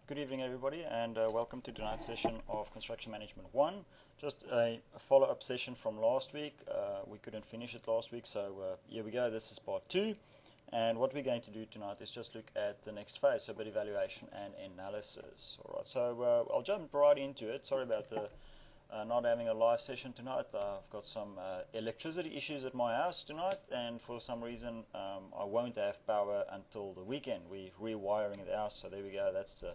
Good evening, everybody, and welcome to tonight's session of Construction Management 1. Just a follow-up session from last week. We couldn't finish it last week, so here we go. This is part 2. And what we're going to do tonight is just look at the next phase, so bid evaluation and analysis. All right, so I'll jump right into it. Sorry about the not having a live session tonight. I've got some electricity issues at my house tonight, and for some reason I won't have power until the weekend. We're rewiring the house, so there we go. That's the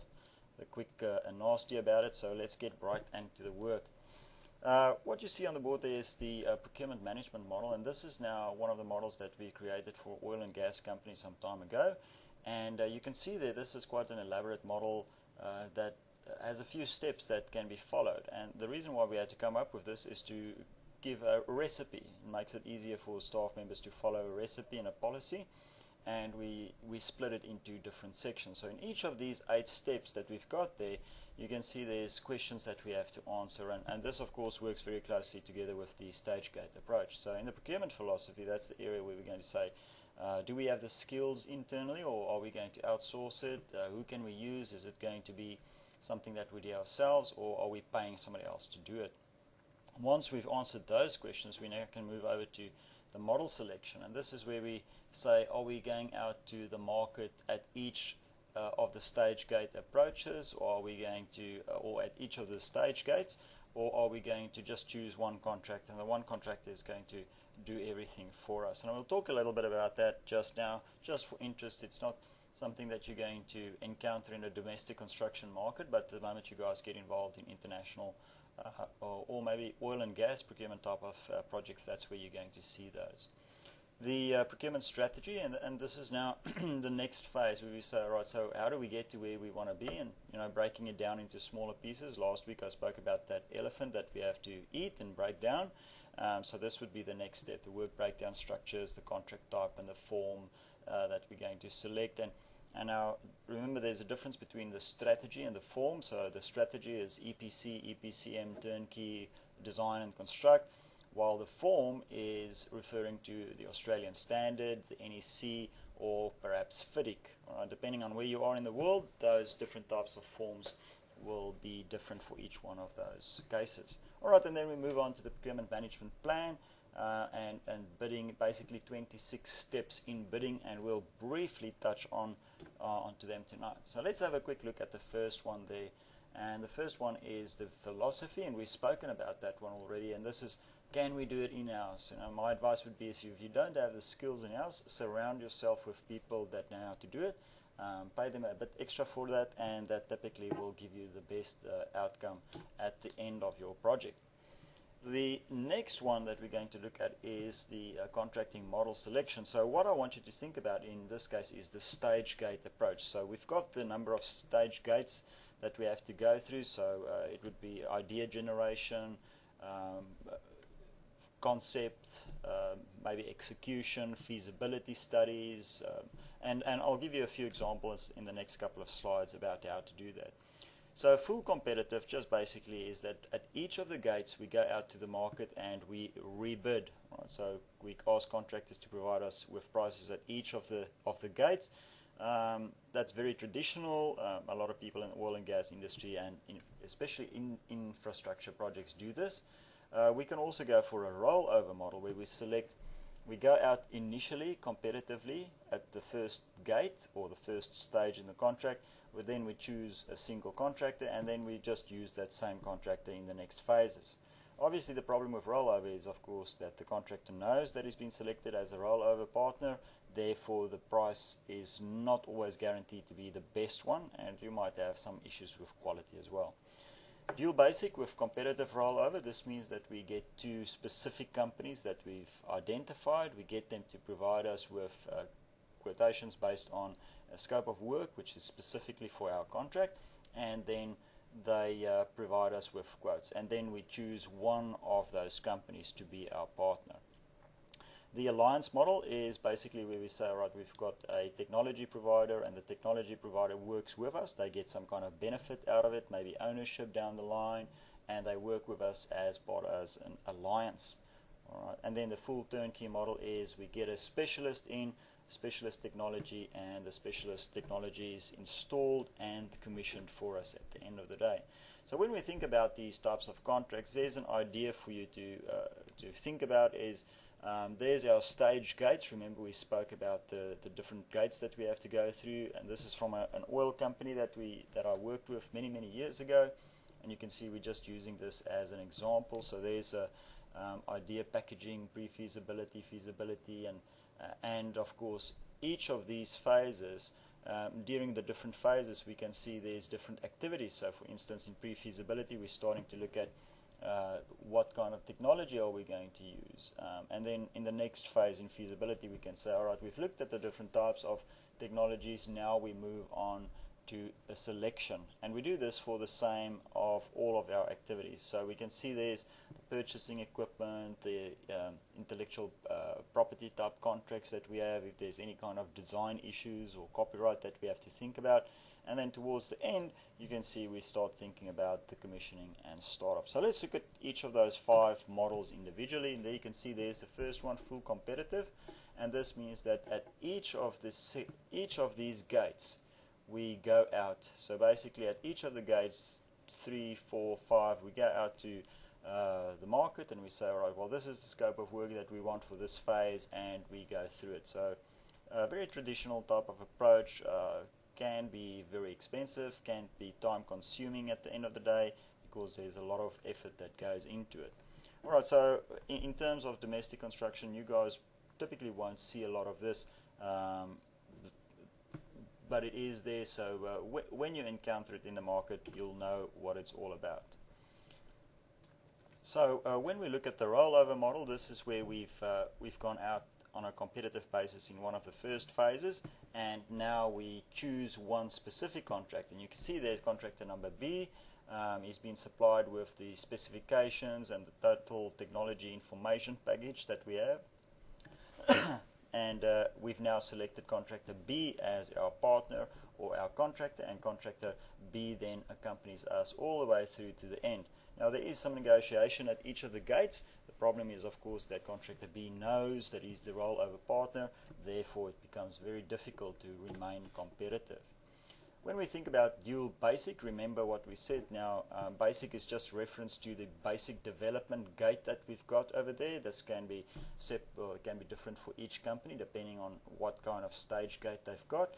quick and nasty about it. So let's get right into the work. What you see on the board there is the procurement management model, and this is now one of the models that we created for oil and gas companies some time ago. And you can see there, this is quite an elaborate model that has a few steps that can be followed. And the reason why we had to come up with this is to give a recipe. It makes it easier for staff members to follow a recipe and a policy. And we split it into different sections. So in each of these 8 steps that we've got there, you can see there's questions that we have to answer, and this of course works very closely together with the stage gate approach. So in the procurement philosophy, that's the area where we're going to say, do we have the skills internally, or are we going to outsource it? Who can we use? Is it going to be something that we do ourselves, or are we paying somebody else to do it? Once we've answered those questions, we now can move over to the model selection, and this is where we say, are we going out to the market at each of the stage gate approaches, or are we going to, or at each of the stage gates, or are we going to just choose one contract, and the one contractor is going to do everything for us? And we'll talk a little bit about that just now, just for interest. It's not something that you're going to encounter in a domestic construction market, but the moment you guys get involved in international or maybe oil and gas procurement type of projects, that's where you're going to see those. The procurement strategy, and this is now the next phase where we say, all right, so how do we get to where we want to be, and breaking it down into smaller pieces. Last week I spoke about that elephant that we have to eat and break down. So this would be the next step: the work breakdown structures, the contract type, and the form that we're going to select. And now remember, there's a difference between the strategy and the form. So the strategy is EPC, EPCM, turnkey, design and construct, while the form is referring to the Australian standard, the NEC, or perhaps FIDIC. Depending on where you are in the world, those different types of forms will be different for each one of those cases. Alright, and then we move on to the procurement management plan and bidding, basically 26 steps in bidding, and we'll briefly touch onto them tonight. So let's have a quick look at the first one there. And the first one is the philosophy, and we've spoken about that one already, and this is, can we do it in-house? My advice would be, if you don't have the skills in-house, surround yourself with people that know how to do it. Pay them a bit extra for that, and that typically will give you the best outcome at the end of your project. The next one that we're going to look at is the contracting model selection. So what I want you to think about in this case is the stage gate approach. So we've got the number of stage gates that we have to go through. So it would be idea generation, concept, maybe execution, feasibility studies, and I'll give you a few examples in the next couple of slides about how to do that. So full competitive just basically is that at each of the gates we go out to the market and we rebid. Right? So we ask contractors to provide us with prices at each of the gates. That's very traditional. A lot of people in the oil and gas industry, and especially in infrastructure projects, do this. We can also go for a rollover model where we go out initially competitively at the first gate or the first stage in the contract, but then we choose a single contractor, and then we just use that same contractor in the next phases. Obviously the problem with rollover is, of course, that the contractor knows that he's been selected as a rollover partner, therefore the price is not always guaranteed to be the best one, and you might have some issues with quality as well. Dual basic with competitive rollover, this means that we get 2 specific companies that we've identified. We get them to provide us with quotations based on a scope of work which is specifically for our contract, and then they provide us with quotes, and then we choose one of those companies to be our partner. The alliance model is basically where we say, all right, we've got a technology provider, and the technology provider works with us. They get some kind of benefit out of it, maybe ownership down the line, and they work with us as part as an alliance. All right. And then the full turnkey model is we get a specialist in, specialist technology, and the specialist technology is installed and commissioned for us at the end of the day. So when we think about these types of contracts, there's an idea for you to think about is there's our stage gates. Remember, we spoke about the different gates that we have to go through, and this is from an oil company that I worked with many years ago, and you can see we're just using this as an example. So there's a idea, packaging, pre-feasibility, feasibility, and of course each of these phases. During the different phases, we can see there's different activities. So for instance, in pre-feasibility, we're starting to look at what kind of technology are we going to use, and then in the next phase in feasibility we can say, all right, we've looked at the different types of technologies, now we move on to a selection, and we do this for the same of all of our activities. So we can see there's purchasing equipment, the intellectual property type contracts that we have, if there's any kind of design issues or copyright that we have to think about. And then towards the end, you can see we start thinking about the commissioning and startup. So let's look at each of those 5 models individually. And there you can see there's the first one, full competitive. And this means that at each of these gates, we go out. So basically at each of the gates, 3, 4, 5, we go out to the market and we say, all right, well, this is the scope of work that we want for this phase, and we go through it. So a very traditional type of approach. Can be very expensive, can be time consuming at the end of the day, because there's a lot of effort that goes into it. Alright, so in terms of domestic construction, you guys typically won't see a lot of this, but it is there, so when you encounter it in the market, you'll know what it's all about. So when we look at the rollover model, this is where we've gone out on a competitive basis in one of the first phases, and now we choose one specific contract, and you can see there's contractor number B. He's been supplied with the specifications and the total technology information package that we have, and we've now selected contractor B as our partner or our contractor, and contractor B then accompanies us all the way through to the end. Now there is some negotiation at each of the gates. The problem is, of course, that contractor B knows that he's the rollover partner, therefore it becomes very difficult to remain competitive. When we think about dual basic, remember what we said now. Basic is just reference to the basic development gate that we've got over there. This can be different for each company depending on what kind of stage gate they've got.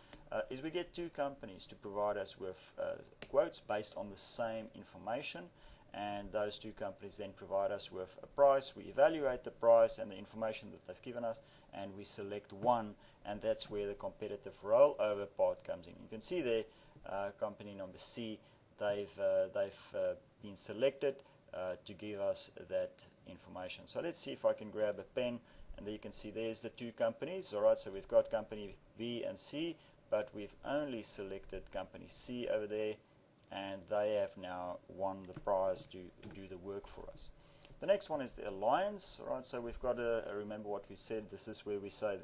Is we get 2 companies to provide us with quotes based on the same information, and those 2 companies then provide us with a price. We evaluate the price and the information that they've given us, and we select one, and that's where the competitive rollover part comes in. You can see there, company number C, they've been selected to give us that information. So let's see if I can grab a pen, and there you can see there's the 2 companies. Alright, so we've got company B and C, but we've only selected company C over there, and they have now won the prize to do the work for us. The next one is the alliance. Alright, so we've got to remember what we said. This is where we say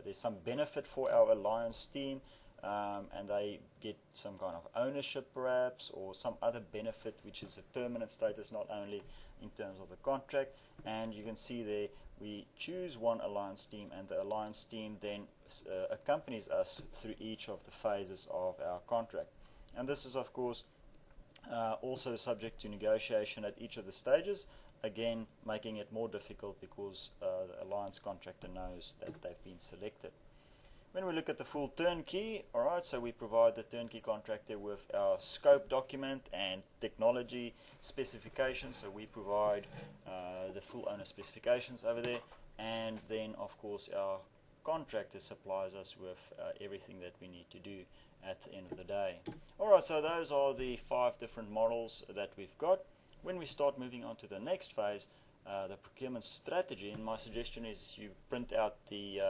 there's some benefit for our alliance team, and they get some kind of ownership perhaps, or some other benefit which is a permanent status, not only in terms of the contract. And you can see there we choose one alliance team, and the alliance team then accompanies us through each of the phases of our contract. And this is, of course, also subject to negotiation at each of the stages, again making it more difficult because the alliance contractor knows that they've been selected. When we look at the full turnkey, alright, so we provide the turnkey contractor with our scope document and technology specifications, so we provide the full owner specifications over there, and then of course our contractor supplies us with everything that we need to do at the end of the day. Alright, so those are the 5 different models that we've got. When we start moving on to the next phase, the procurement strategy, and my suggestion is you print out the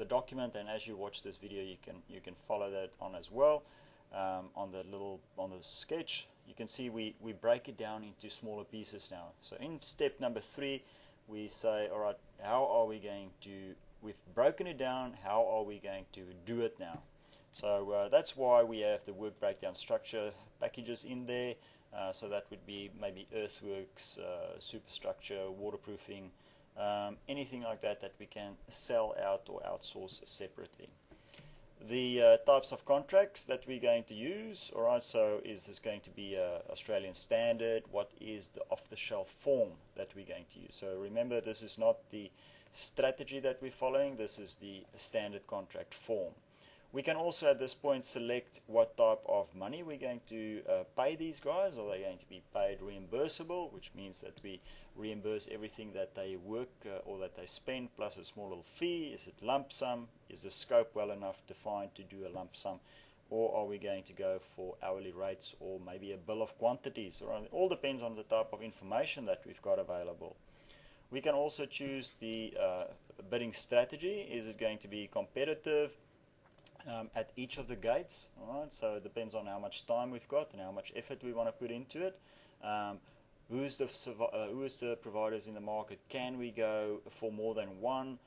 document, and as you watch this video you can follow that on as well. On the sketch you can see we break it down into smaller pieces now. So in step number 3 we say, alright, we've broken it down, how are we going to do it now? So that's why we have the work breakdown structure packages in there. So that would be maybe earthworks, superstructure, waterproofing, anything like that that we can sell out or outsource separately. The types of contracts that we're going to use, alright, so is this going to be a Australian standard? What is the off-the-shelf form that we're going to use? So remember, this is not the strategy that we're following, this is the standard contract form. We can also at this point select what type of money we're going to pay these guys. Are they going to be paid reimbursable, which means that we reimburse everything that they work or that they spend plus a small little fee? Is it lump sum? Is the scope well enough defined to do a lump sum? Or are we going to go for hourly rates or maybe a bill of quantities? It all depends on the type of information that we've got available. We can also choose the bidding strategy. Is it going to be competitive at each of the gates? Alright, so it depends on how much time we've got and how much effort we want to put into it. Who's the providers in the market? Can we go for more than one?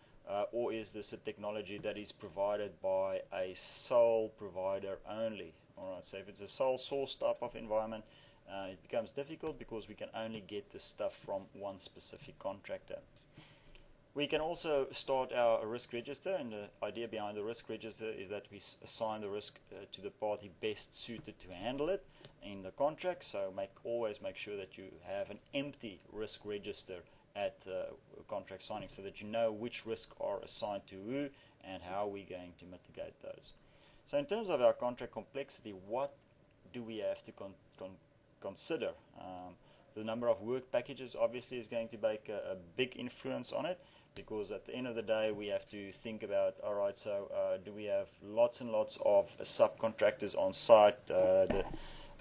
Or is this a technology that is provided by a sole provider only? Alright, so if it's a sole source type of environment, it becomes difficult because we can only get the stuff from one specific contractor. We can also start our risk register, and the idea behind the risk register is that we assign the risk to the party best suited to handle it in the contract. So always make sure that you have an empty risk register at contract signing so that you know which risks are assigned to who and how we're going to mitigate those. So in terms of our contract complexity, what do we have to consider? The number of work packages obviously is going to make a big influence on it, because at the end of the day we have to think about, alright, so do we have lots and lots of subcontractors on site?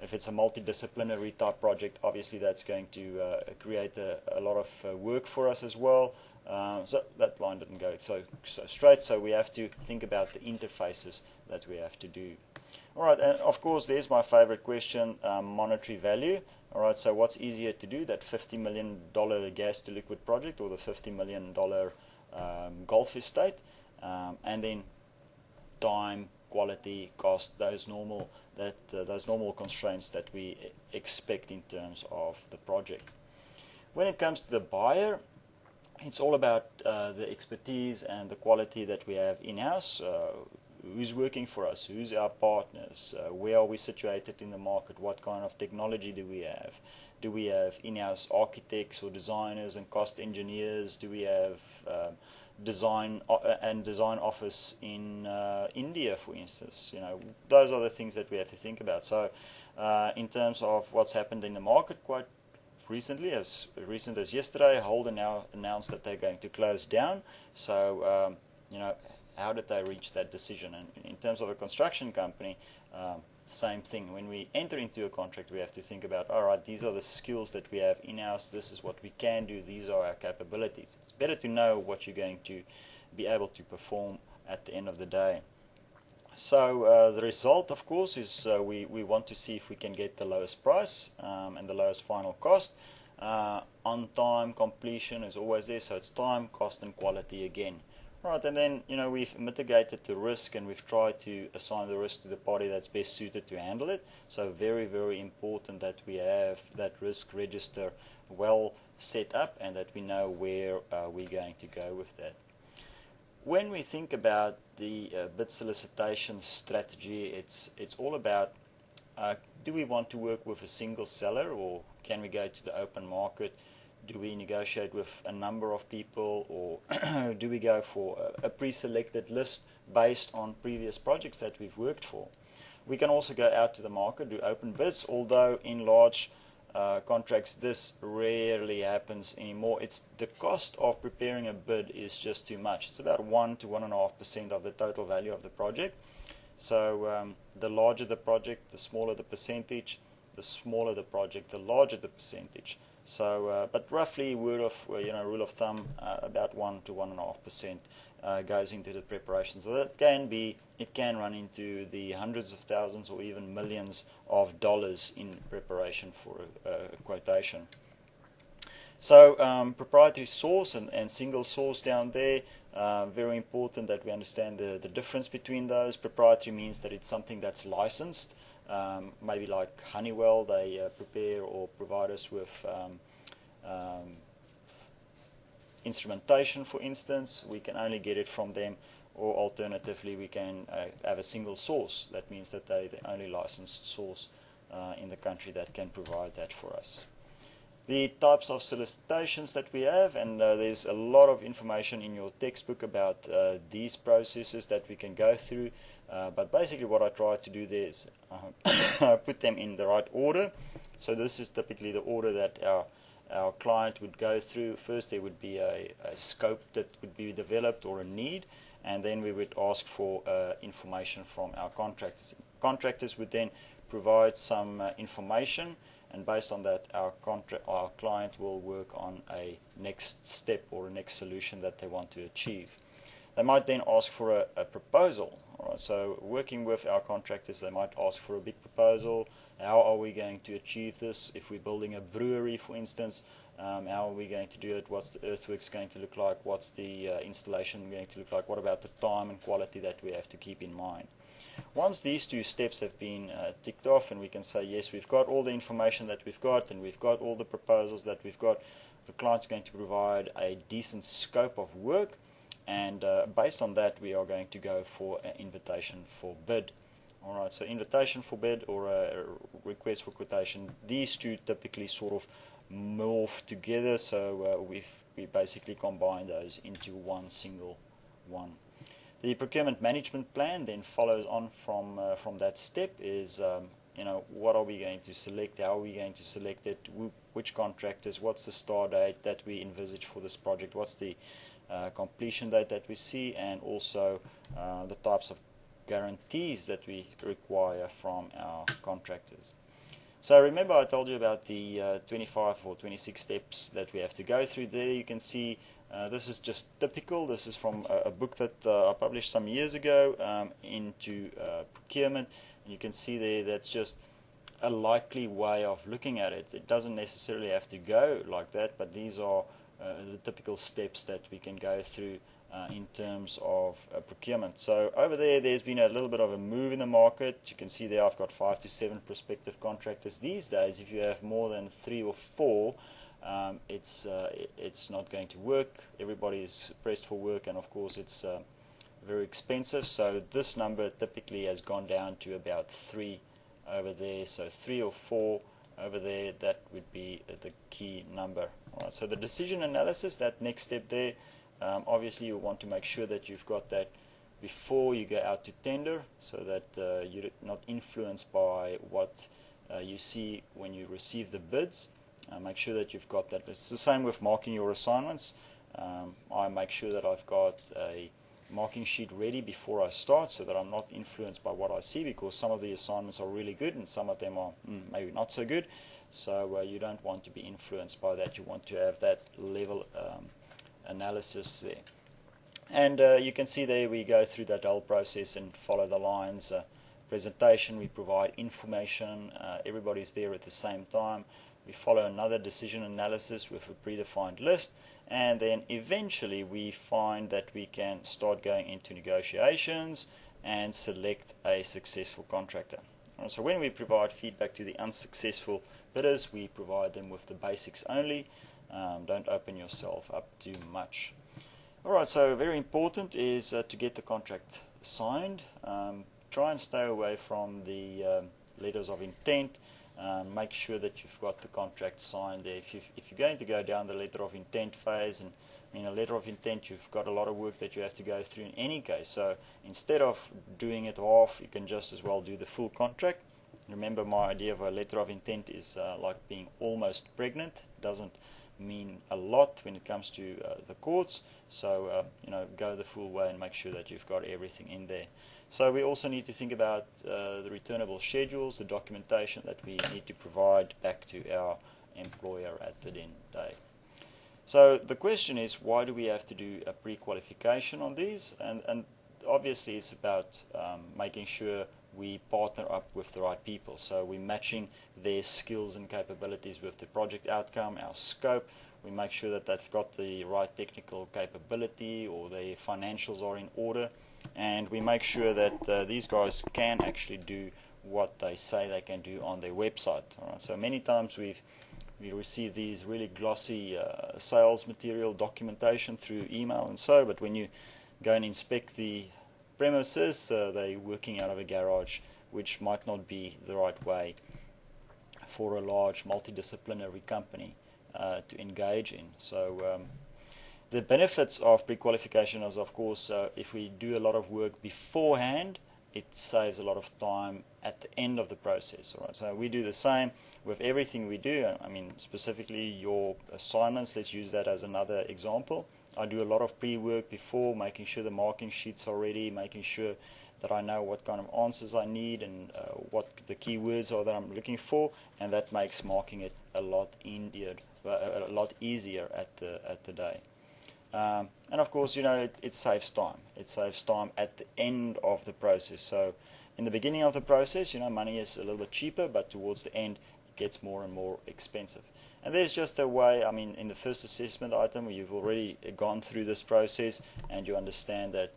If it's a multidisciplinary type project, obviously that's going to create a lot of work for us as well. So that line didn't go so straight, so we have to think about the interfaces that we have to do. Alright, and of course there's my favorite question, monetary value. Alright, so what's easier to do, that $50 million gas to liquid project or the $50 million golf estate? And then time, quality, cost, those normal constraints that we expect in terms of the project. When it comes to the buyer, it's all about the expertise and the quality that we have in-house. Who's working for us? Who's our partners? Where are we situated in the market? What kind of technology do we have? Do we have in-house architects or designers and cost engineers? Do we have design office in India, for instance? Those are the things that we have to think about. So in terms of what's happened in the market quite recently, as recent as yesterday, Holden now announced that they're going to close down. So how did they reach that decision? And in terms of a construction company, same thing. When we enter into a contract, we have to think about, all right, these are the skills that we have in-house, this is what we can do, these are our capabilities. It's better to know what you're going to be able to perform at the end of the day. So the result, of course, is we want to see if we can get the lowest price and the lowest final cost. On time, completion is always there, so it's time, cost and quality again. Right, and then we've mitigated the risk and we've tried to assign the risk to the party that's best suited to handle it. So very, very important that we have that risk register well set up and that we know where we're going to go with that. When we think about the bid solicitation strategy, it's all about do we want to work with a single seller or can we go to the open market? Do we negotiate with a number of people, or do we go for a pre-selected list based on previous projects that we've worked for? We can also go out to the market, do open bids, although in large contracts this rarely happens anymore. It's the cost of preparing a bid is just too much. It's about 1 to 1.5% of the total value of the project. So the larger the project, the smaller the percentage. The smaller the project, the larger the percentage. So, but roughly, rule of thumb, about 1 to 1.5% goes into the preparation. So that it can run into the hundreds of thousands or even millions of dollars in preparation for a quotation. So proprietary source and single source down there, very important that we understand the difference between those. Proprietary means that it's something that's licensed. Maybe like Honeywell, they prepare or provide us with instrumentation, for instance, we can only get it from them, or alternatively we can have a single source. That means that they're the only licensed source in the country that can provide that for us. The types of solicitations that we have, and there's a lot of information in your textbook about these processes that we can go through, but basically what I try to do there is put them in the right order. So this is typically the order that our client would go through. First there would be a scope that would be developed, or a need, and then we would ask for information from our contractors. Contractors would then provide some information, and based on that our client will work on a next step or a next solution that they want to achieve. They might then ask for a proposal. Alright, so working with our contractors, they might ask for a big proposal. How are we going to achieve this? If we're building a brewery, for instance, how are we going to do it? What's the earthworks going to look like? What's the installation going to look like? What about the time and quality that we have to keep in mind? Once these two steps have been ticked off, and we can say, yes, we've got all the information that we've got, and we've got all the proposals that we've got, the client's going to provide a decent scope of work, and based on that we are going to go for an invitation for bid. Alright, so invitation for bid or a request for quotation, these two typically sort of morph together, so we basically combine those into one single one. The procurement management plan then follows on from that step. Is what are we going to select, how are we going to select it, which contractors, what's the start date that we envisage for this project, what's the completion date that we see, and also the types of guarantees that we require from our contractors. So remember I told you about the 25 or 26 steps that we have to go through. There you can see this is just typical. This is from a book that I published some years ago into procurement, and you can see there that's just a likely way of looking at it. It doesn't necessarily have to go like that, but these are the typical steps that we can go through in terms of procurement. So over there's been a little bit of a move in the market. You can see there I've got 5 to 7 prospective contractors. These days, if you have more than 3 or 4, it's not going to work. Everybody is pressed for work, and of course it's very expensive. So this number typically has gone down to about 3 over there. So 3 or 4 over there, that would be the key number. Alright, so the decision analysis, that next step there, obviously you want to make sure that you've got that before you go out to tender, so that you're not influenced by what you see when you receive the bids. Make sure that you've got that. It's the same with marking your assignments. I make sure that I've got a marking sheet ready before I start, so that I'm not influenced by what I see, because some of the assignments are really good and some of them are maybe not so good. So you don't want to be influenced by that. You want to have that level analysis there. And you can see there we go through that whole process and follow the lines. Presentation, we provide information, everybody's there at the same time. We follow another decision analysis with a predefined list, and then eventually we find that we can start going into negotiations and select a successful contractor. So when we provide feedback to the unsuccessful bidders, we provide them with the basics only. Don't open yourself up too much. Alright, so very important is to get the contract signed. Try and stay away from the letters of intent. Make sure that you've got the contract signed there. If you're going to go down the letter of intent phase, and in a letter of intent you've got a lot of work that you have to go through in any case, so instead of doing it half, you can just as well do the full contract. Remember, my idea of a letter of intent is like being almost pregnant. It doesn't mean a lot when it comes to the courts, so go the full way and make sure that you've got everything in there. So we also need to think about the returnable schedules, the documentation that we need to provide back to our employer at the end of the day. So the question is, why do we have to do a pre-qualification on these? And obviously it's about making sure we partner up with the right people. So we're matching their skills and capabilities with the project outcome, our scope. We make sure that they've got the right technical capability, or their financials are in order. And we make sure that these guys can actually do what they say they can do on their website. Alright, so many times we've we receive these really glossy sales material documentation through email and so, but when you go and inspect the premises, they're working out of a garage, which might not be the right way for a large multidisciplinary company to engage in. So the benefits of pre-qualification is, of course, if we do a lot of work beforehand, it saves a lot of time at the end of the process. All right? So we do the same with everything we do. I mean, specifically your assignments, let's use that as another example. I do a lot of pre-work before, making sure the marking sheets are ready, making sure that I know what kind of answers I need and what the keywords are that I'm looking for, and that makes marking it a lot easier at the day. And of course, it saves time. It saves time at the end of the process. So in the beginning of the process, money is a little bit cheaper, but towards the end, it gets more and more expensive. And there's just a way, I mean, in the first assessment item, you've already gone through this process and you understand that,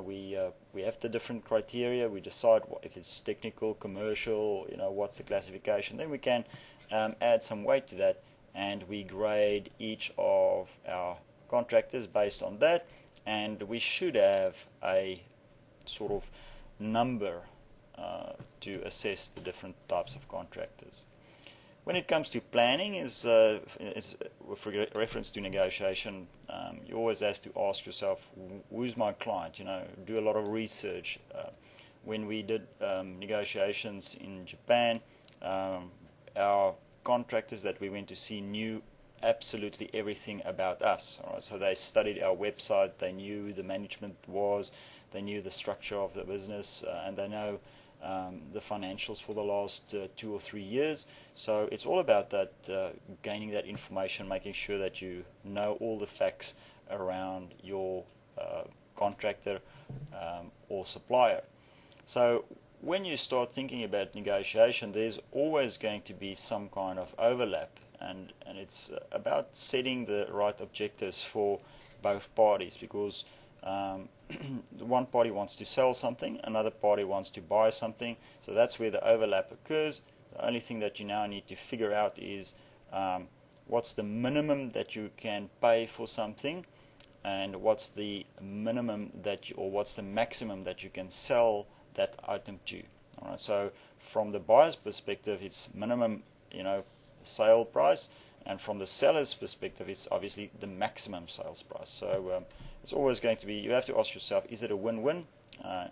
we have the different criteria. We decide if it's technical, commercial, what's the classification. Then we can add some weight to that, and we grade each of our contractors based on that, and we should have a sort of number to assess the different types of contractors. When it comes to planning, with reference to negotiation, you always have to ask yourself, who's my client? Do a lot of research. When we did negotiations in Japan, our contractors that we went to see knew absolutely everything about us. All right? So they studied our website, they knew who the management was, they knew the structure of the business, and they know the financials for the last 2 or 3 years. So it's all about that, gaining that information, making sure that you know all the facts around your contractor or supplier. So when you start thinking about negotiation, there's always going to be some kind of overlap, and it's about setting the right objectives for both parties, because one party wants to sell something, another party wants to buy something, so that's where the overlap occurs. The only thing that you now need to figure out is what's the minimum that you can pay for something, and what's the minimum or what's the maximum that you can sell that item to. All right, so from the buyer's perspective, it's minimum, sale price, and from the seller's perspective, it's obviously the maximum sales price. So it's always going to be, you have to ask yourself, is it a win-win?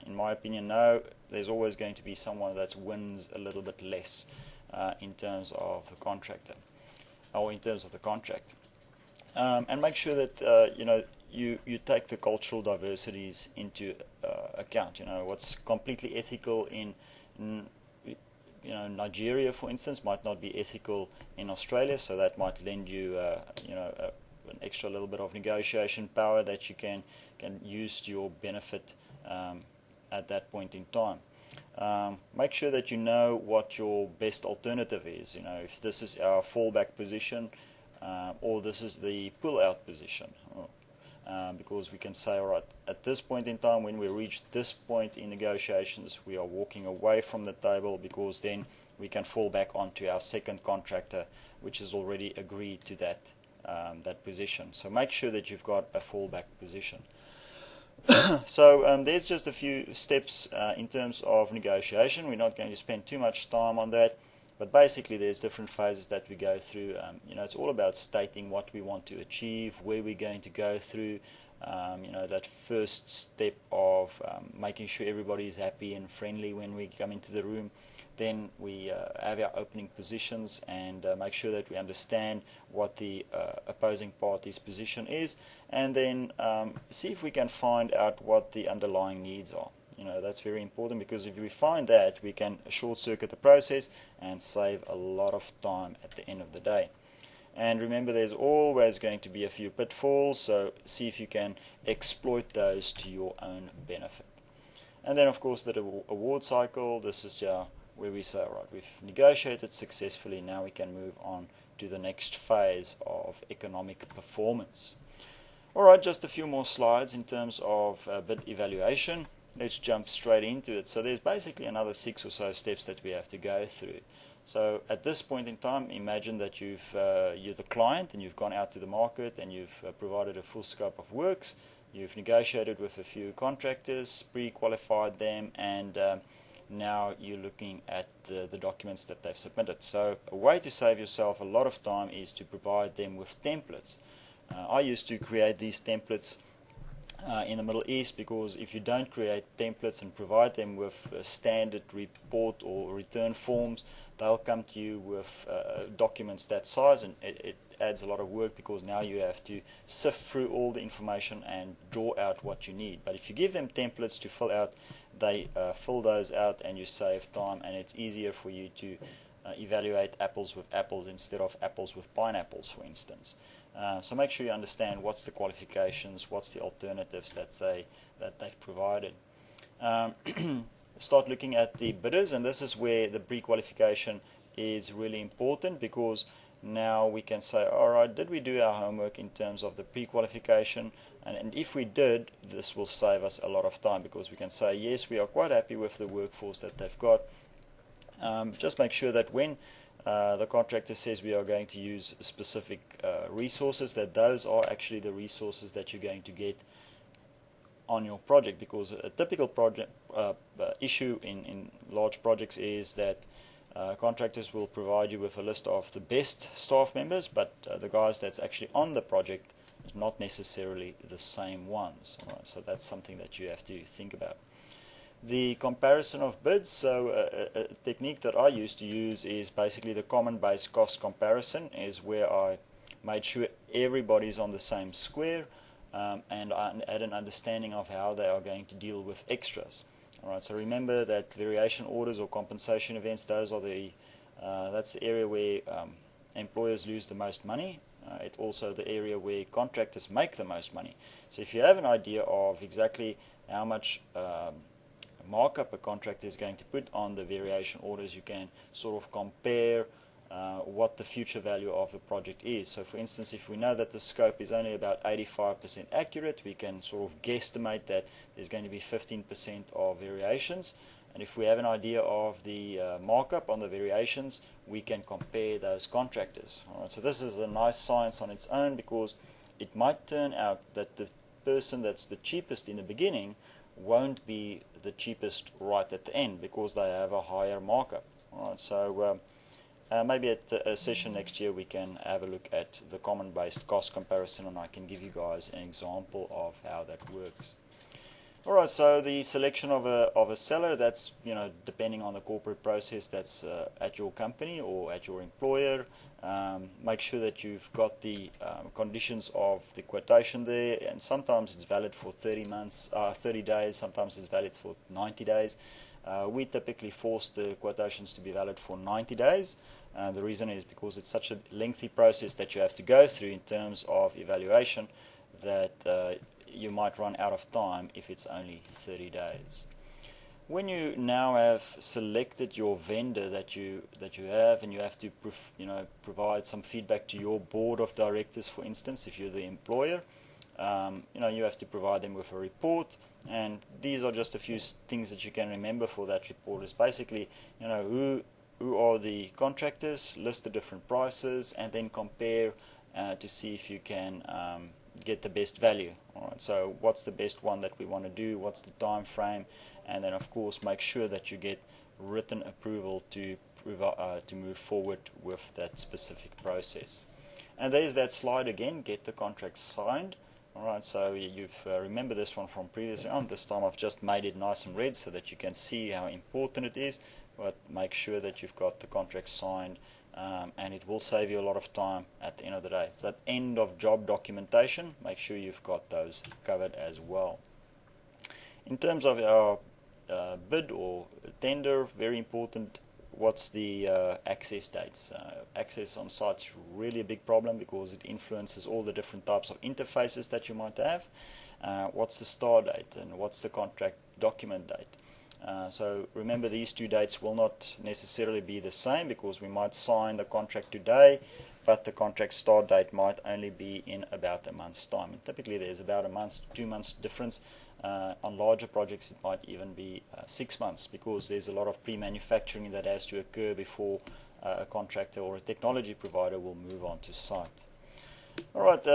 In my opinion, no. There's always going to be someone that wins a little bit less in terms of the contractor, or in terms of the contract. And make sure that you take the cultural diversities into account. What's completely ethical in Nigeria, for instance, might not be ethical in Australia, so that might lend you an extra little bit of negotiation power that you can use to your benefit at that point in time. Make sure that you know what your best alternative is. If this is our fallback position, or this is the pull-out position. Because we can say, all right, at this point in time, when we reach this point in negotiations, we are walking away from the table, because then we can fall back onto our second contractor, which has already agreed to that position. So make sure that you've got a fallback position. So there's just a few steps in terms of negotiation. We're not going to spend too much time on that. But basically, there's different phases that we go through. It's all about stating what we want to achieve, where we're going to go through. That first step of making sure everybody is happy and friendly when we come into the room. Then we have our opening positions and make sure that we understand what the opposing party's position is, and then see if we can find out what the underlying needs are. That's very important, because if we find that, we can short-circuit the process and save a lot of time at the end of the day. And remember, there's always going to be a few pitfalls, so see if you can exploit those to your own benefit. And then, of course, the award cycle. This is where we say, all right, we've negotiated successfully, now we can move on to the next phase of economic performance. All right, just a few more slides in terms of bid evaluation. Let's jump straight into it. So there's basically another 6 or so steps that we have to go through. So at this point in time, imagine that you're the client and you've gone out to the market and you've provided a full scope of works. You've negotiated with a few contractors, pre-qualified them, and now you're looking at the documents that they've submitted. So a way to save yourself a lot of time is to provide them with templates. I used to create these templates in the Middle East, because if you don't create templates and provide them with standard report or return forms, they'll come to you with documents that size, and it adds a lot of work, because now you have to sift through all the information and draw out what you need. But if you give them templates to fill out, they fill those out and you save time, and it's easier for you to evaluate apples with apples instead of apples with pineapples, for instance. So make sure you understand what's the qualifications, what's the alternatives that they've provided. Start looking at the bidders, and this is where the pre-qualification is really important, because now we can say, all right, did we do our homework in terms of the pre-qualification? And if we did, this will save us a lot of time, because we can say, yes, we are quite happy with the workforce that they've got. Just make sure that when the contractor says we are going to use specific resources, that those are actually the resources that you're going to get on your project, because a typical project issue in large projects is that contractors will provide you with a list of the best staff members, but the guys that's actually on the project is not necessarily the same ones. All right, so that's something that you have to think about. The comparison of bids, so a technique that I used to use is basically the common base cost comparison, is where I made sure everybody's on the same square, and I had an understanding of how they are going to deal with extras. Alright, so remember that variation orders or compensation events, those are that's the area where employers lose the most money. It's also the area where contractors make the most money. So if you have an idea of exactly how much markup a contractor is going to put on the variation orders, you can sort of compare what the future value of the project is. So for instance, if we know that the scope is only about 85% accurate, we can sort of guesstimate that there's going to be 15% of variations, and if we have an idea of the markup on the variations, we can compare those contractors. Alright, so this is a nice science on its own, because it might turn out that the person that's the cheapest in the beginning won't be the cheapest right at the end, because they have a higher markup. Alright, so maybe at a session next year we can have a look at the common based cost comparison, and I can give you guys an example of how that works. Alright, so the selection of a seller, that's depending on the corporate process that's at your company or at your employer. Make sure that you've got the conditions of the quotation there, and sometimes it's valid for 30 days, sometimes it's valid for 90 days. We typically force the quotations to be valid for 90 days. The reason is because it's such a lengthy process that you have to go through in terms of evaluation, that you might run out of time if it's only 30 days. When you now have selected your vendor that you have, and you have to provide some feedback to your board of directors, for instance, if you're the employer, you have to provide them with a report, and these are just a few things that you can remember for that report. Is basically who are the contractors, list the different prices, and then compare to see if you can get the best value. Alright, so what's the best one that we want to do, what's the time frame, and then of course make sure that you get written approval to move forward with that specific process. And there's that slide again, get the contract signed. Alright, so you've remember this one from previously on. This time I've just made it nice and red so that you can see how important it is, but make sure that you've got the contract signed, and it will save you a lot of time at the end of the day. So that end of job documentation, make sure you've got those covered as well. In terms of our bid or tender, very important, what's the access dates. Access on site's really a big problem, because it influences all the different types of interfaces that you might have. What's the start date, and what's the contract document date. So remember, these two dates will not necessarily be the same, because we might sign the contract today, but the contract start date might only be in about a month's time. And typically there's about a month to 2 months difference. On larger projects it might even be 6 months, because there's a lot of pre-manufacturing that has to occur before a contractor or a technology provider will move on to site. Alright,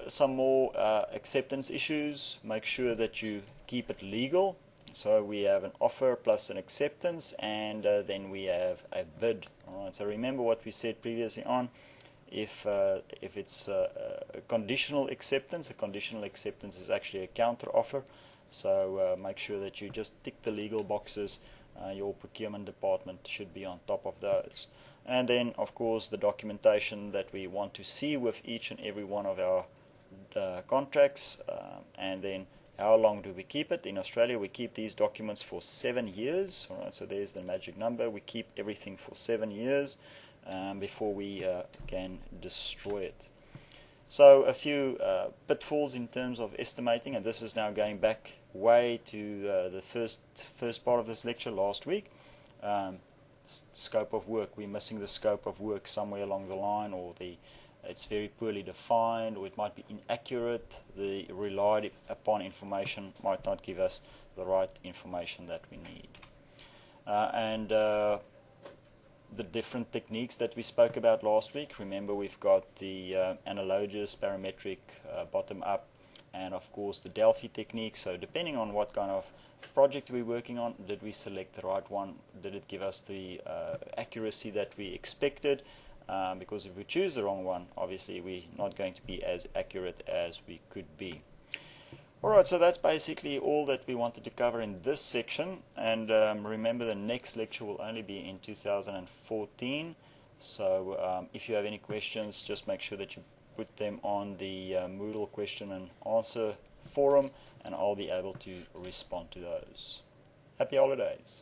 some more acceptance issues. Make sure that you keep it legal. So we have an offer plus an acceptance, and then we have a bid. Alright, so remember what we said previously on. If it's a conditional acceptance, a conditional acceptance is actually a counter offer. So make sure that you just tick the legal boxes. Your procurement department should be on top of those. And then, of course, the documentation that we want to see with each and every one of our contracts. And then, how long do we keep it? In Australia, we keep these documents for 7 years. All right, so there's the magic number. We keep everything for 7 years before we can destroy it. So a few pitfalls in terms of estimating, and this is now going back way to the first part of this lecture last week. Scope of work. We're missing the scope of work somewhere along the line, or it's very poorly defined, or it might be inaccurate. The relied upon information might not give us the right information that we need. And the different techniques that we spoke about last week. Remember, we've got the analogous, parametric, bottom-up, and of course the Delphi technique. So depending on what kind of project we're working on, did we select the right one? Did it give us the accuracy that we expected? Because if we choose the wrong one, obviously we're not going to be as accurate as we could be. Alright, so that's basically all that we wanted to cover in this section, and remember, the next lecture will only be in 2014. So if you have any questions, just make sure that you put them on the Moodle question and answer forum, and I'll be able to respond to those. Happy holidays!